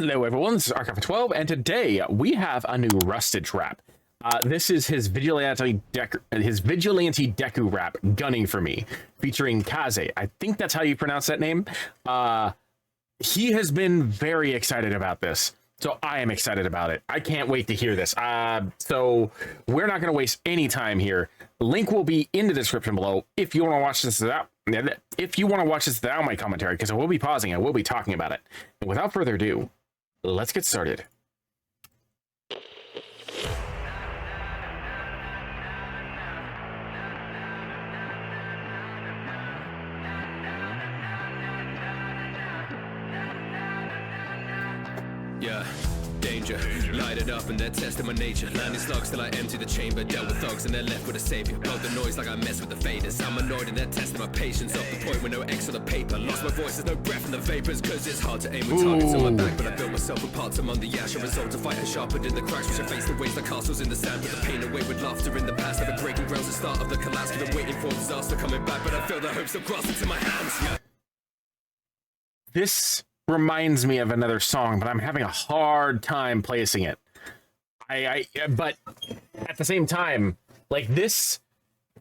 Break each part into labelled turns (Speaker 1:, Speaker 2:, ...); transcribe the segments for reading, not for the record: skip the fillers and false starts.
Speaker 1: Hello everyone, this is Archive 12, and today we have a new Rustage rap. This is his Vigilante Deku rap, Gunning For Me, featuring Kahze. I think that's how you pronounce that name. He has been very excited about this, so I am excited about it. I can't wait to hear this. So we're not going to waste any time here. The link will be in the description below if you want to watch this without my commentary, because I will be pausing, I will be talking about it. And without further ado, let's get started.
Speaker 2: Yeah, danger, light it up and they're testing my nature. Landing slugs till I empty the chamber. Dealt with thugs and they're left with a savior. Blow the noise like I mess with the faders. I'm annoyed and they're testing my patience. Off the point with no X on the paper. Lost my voice, there's no breath in the vapors. Cause it's hard to aim with targets on my back. But I built myself apart among the ash. A result to fight sharpened in the cracks. Which I face the waste like castles in the sand. Put the pain away with laughter in the past. I've been breaking grounds the start of the collapse. Cause I'm waiting for disaster coming back. But I feel the hopes of grasping to my hands. Yeah.
Speaker 1: This reminds me of another song, but I'm having a hard time placing it. But at the same time, like this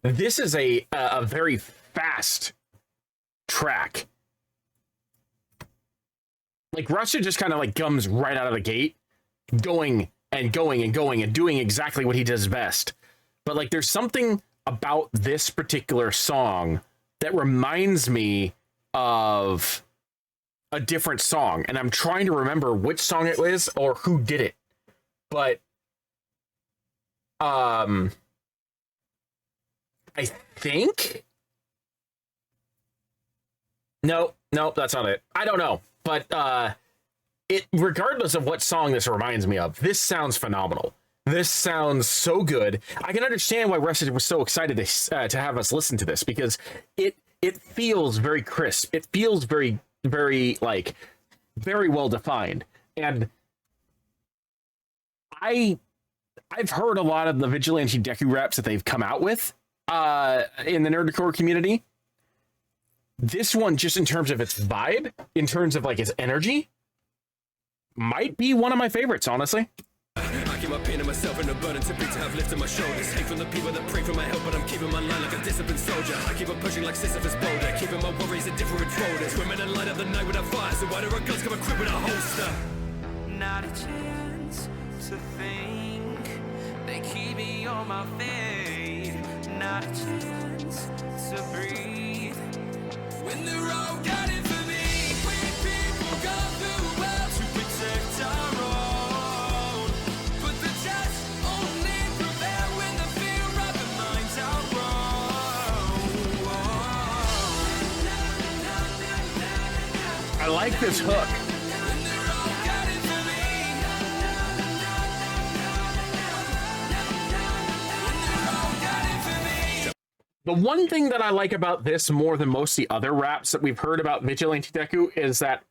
Speaker 1: is a very fast track. Like Russia just kind of like comes right out of the gate, going and going and going and doing exactly what he does best. But like there's something about this particular song that reminds me of a different song, and I'm trying to remember which song it was or who did it. But I think no, that's not it. I don't know. But it, regardless of what song this reminds me of, this sounds phenomenal. This sounds so good. I can understand why Rustage was so excited to have us listen to this, because it feels very crisp. It feels very like very well defined. And I've heard a lot of the Vigilante Deku raps that they've come out with in the nerdcore community. This one, just in terms of its vibe, in terms of like its energy, might be one of my favorites, honestly.
Speaker 2: I keep my pain and myself in a burden to big to have lifted my shoulders. Hate from the people that pray for my help, but I'm keeping my line like a disciplined soldier. I keep on pushing like Sisyphus boulder, keeping my worries in different folders. Women and light up the night with a fire, so why do our guns come equipped with a holster?
Speaker 3: Not a chance to think, they keep me on my feet. Not a chance to breathe.
Speaker 2: When the road got it for me, we people go through well to protect our own. But the test only prevail when the fear of the mind's outgrown.
Speaker 1: I like this hook.
Speaker 2: When the road got it for me. When the road got it for me.
Speaker 1: The one thing that I like about this more than most of the other raps that we've heard about Vigilante Deku is that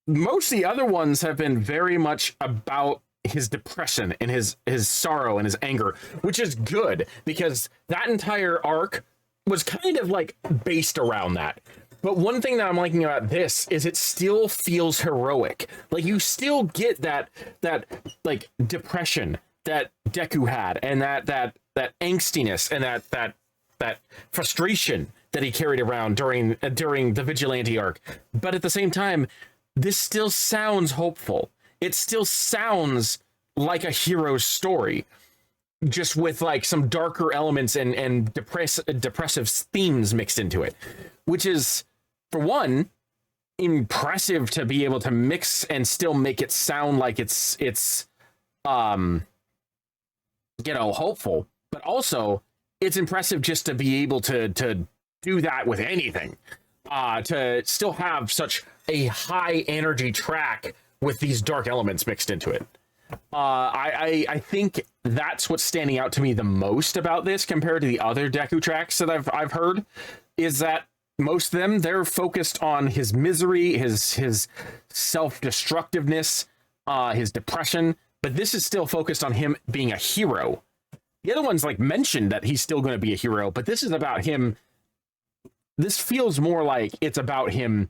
Speaker 1: most of the other ones have been very much about his depression and his sorrow and his anger, which is good, because that entire arc was kind of like based around that. But one thing that I'm liking about this is it still feels heroic. Like you still get that like depression that Deku had, and that angstiness and that frustration that he carried around during the Vigilante arc. But at the same time, this still sounds hopeful. It still sounds like a hero's story, just with like some darker elements and depressive themes mixed into it, which is, for one, impressive to be able to mix and still make it sound like it's hopeful, but also it's impressive just to be able to do that with anything, to still have such a high energy track with these dark elements mixed into it. I think that's what's standing out to me the most about this compared to the other Deku tracks that I've heard, is that most of them, they're focused on his misery, his self-destructiveness, his depression, but this is still focused on him being a hero. The other ones like mentioned that he's still going to be a hero, but this is about him. This feels more like it's about him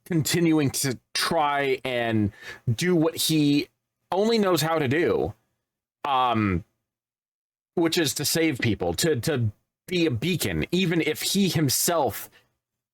Speaker 1: continuing to try and do what he only knows how to do, which is to save people, to be a beacon. Even if he himself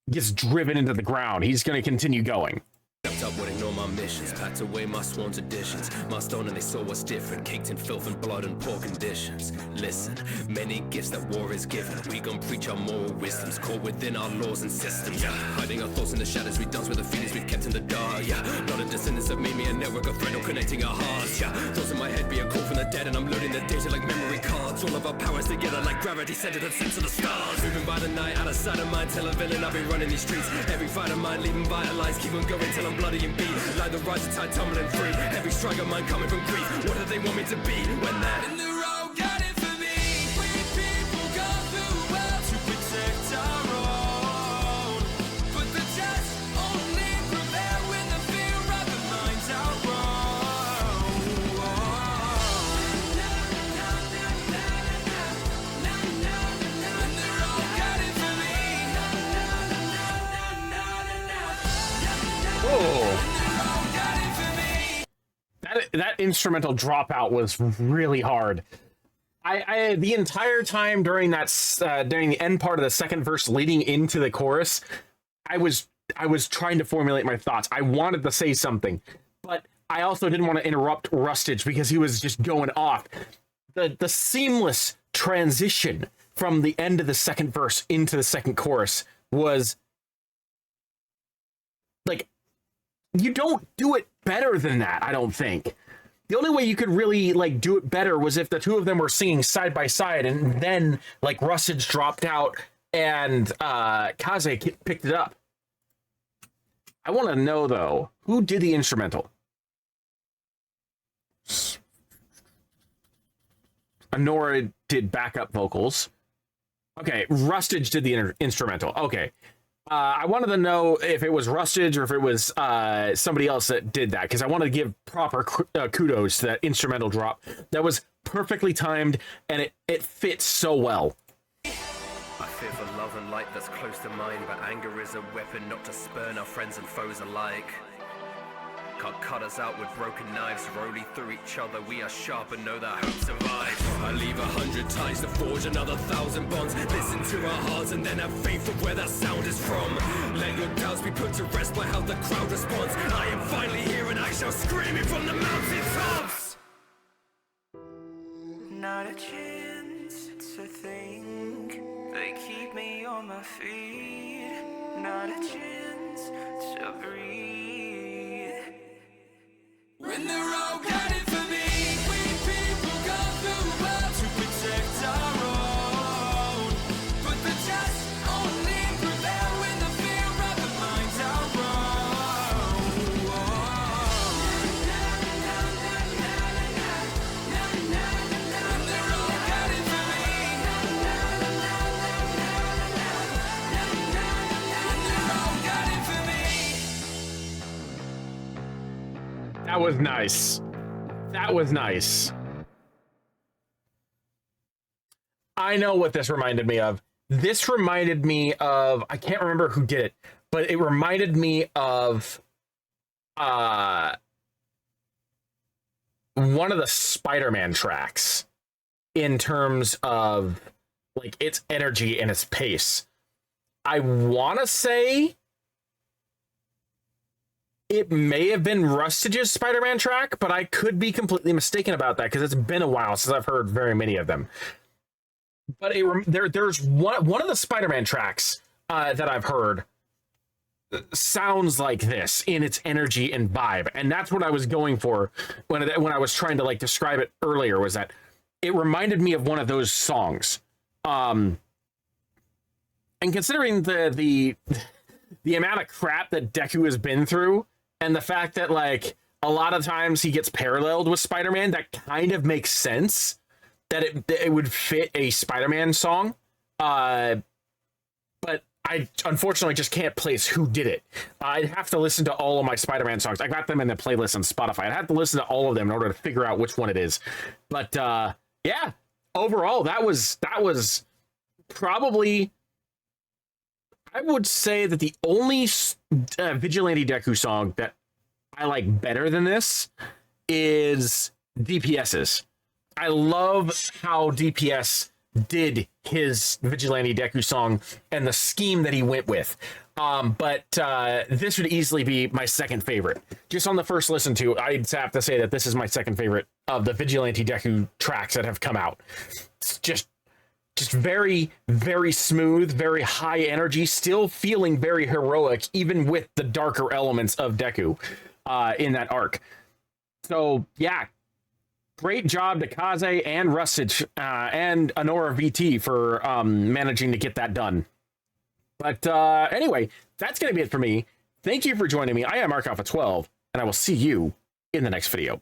Speaker 1: gets driven into the ground, he's going to continue going.
Speaker 2: Stepped up, would ignore my missions, packed away my sworn traditions. My stone and they saw what's different, caked in filth and blood and poor conditions. Listen, many gifts that war is given. We gon' preach our moral wisdoms, caught within our laws and systems. Yeah, hiding our thoughts in the shadows, we dance with the feelings we've kept in the dark. Yeah, not a descendants have made me a network of friends connecting our hearts. Yeah, thoughts in my head be a call from the dead, and I'm loading the data like memory cards. All of our powers together like gravity centered and sense of the stars. Moving by the night, out of sight of mind, tell a villain I've been running these streets. Every fight of mine, leaving vitalized, keep on going till I'm bloody and beat. Like the rising tide tumbling free. Every strike of mine coming from grief. What do they want me to be when they're in the road got it for me? We people go through well to protect our own, but the just only prevail when the fear of the mind's outgrown. And the road got it for me.
Speaker 1: Oh. That instrumental dropout was really hard. I the entire time during that during the end part of the second verse leading into the chorus, I was trying to formulate my thoughts. I wanted to say something, but I also didn't want to interrupt Rustage because he was just going off. The seamless transition from the end of the second verse into the second chorus was like, you don't do it better than that, I don't think. The only way you could really like do it better was if the two of them were singing side by side, and then like Rustage dropped out and Kahze picked it up. I want to know though, who did the instrumental? Honora did backup vocals. Okay, Rustage did the instrumental. Okay. I wanted to know if it was Rustage or if it was somebody else that did that, because I wanted to give proper kudos to that instrumental drop. That was perfectly timed, and it fits so well.
Speaker 2: I fear for love and light that's close to mine, but anger is a weapon not to spurn our friends and foes alike. Can't cut us out with broken knives, rolling through each other. We are sharp and know that hope survives. I leave 100 ties to forge another 1,000 bonds. Listen to our hearts and then have faith of where that sound is from. Let your doubts be put to rest by how the crowd responds. I am finally here and I shall scream it from the mountain tops.
Speaker 3: Not a chance to think. They keep me on my feet. Not a chance to breathe.
Speaker 2: When the road got it for me, we people go through well to protect our own, but the just only prevail when the fear of the mind's outgrown. When the road got it for me, when the road got it for me.
Speaker 1: That was nice. That was nice. I know what this reminded me of. This reminded me of, I can't remember who did it, but it reminded me of one of the Spider-Man tracks in terms of like its energy and its pace. I want to say it may have been Rustage's Spider-Man track, but I could be completely mistaken about that because it's been a while since I've heard very many of them. But there's one of the Spider-Man tracks that I've heard sounds like this in its energy and vibe, and that's what I was going for when I was trying to like describe it earlier. Was that it reminded me of one of those songs. And considering the amount of crap that Deku has been through, and the fact that like a lot of times he gets paralleled with Spider-Man, that kind of makes sense that it would fit a Spider-Man song. But I unfortunately just can't place who did it. I'd have to listen to all of my Spider-Man songs. I got them in the playlist on Spotify. I'd have to listen to all of them in order to figure out which one it is. But yeah, overall, that was probably, I would say that the only Vigilante Deku song that I like better than this is DPS's. I love how DPS did his Vigilante Deku song and the scheme that he went with. But this would easily be my second favorite. Just on the first listen to, I'd have to say that this is my second favorite of the Vigilante Deku tracks that have come out. It's just very, very smooth, very high energy, still feeling very heroic, even with the darker elements of Deku in that arc. So, yeah, great job to Kahze and Rustage and Honora VT for managing to get that done. But anyway, that's going to be it for me. Thank you for joining me. I am Mark Alpha 12, and I will see you in the next video.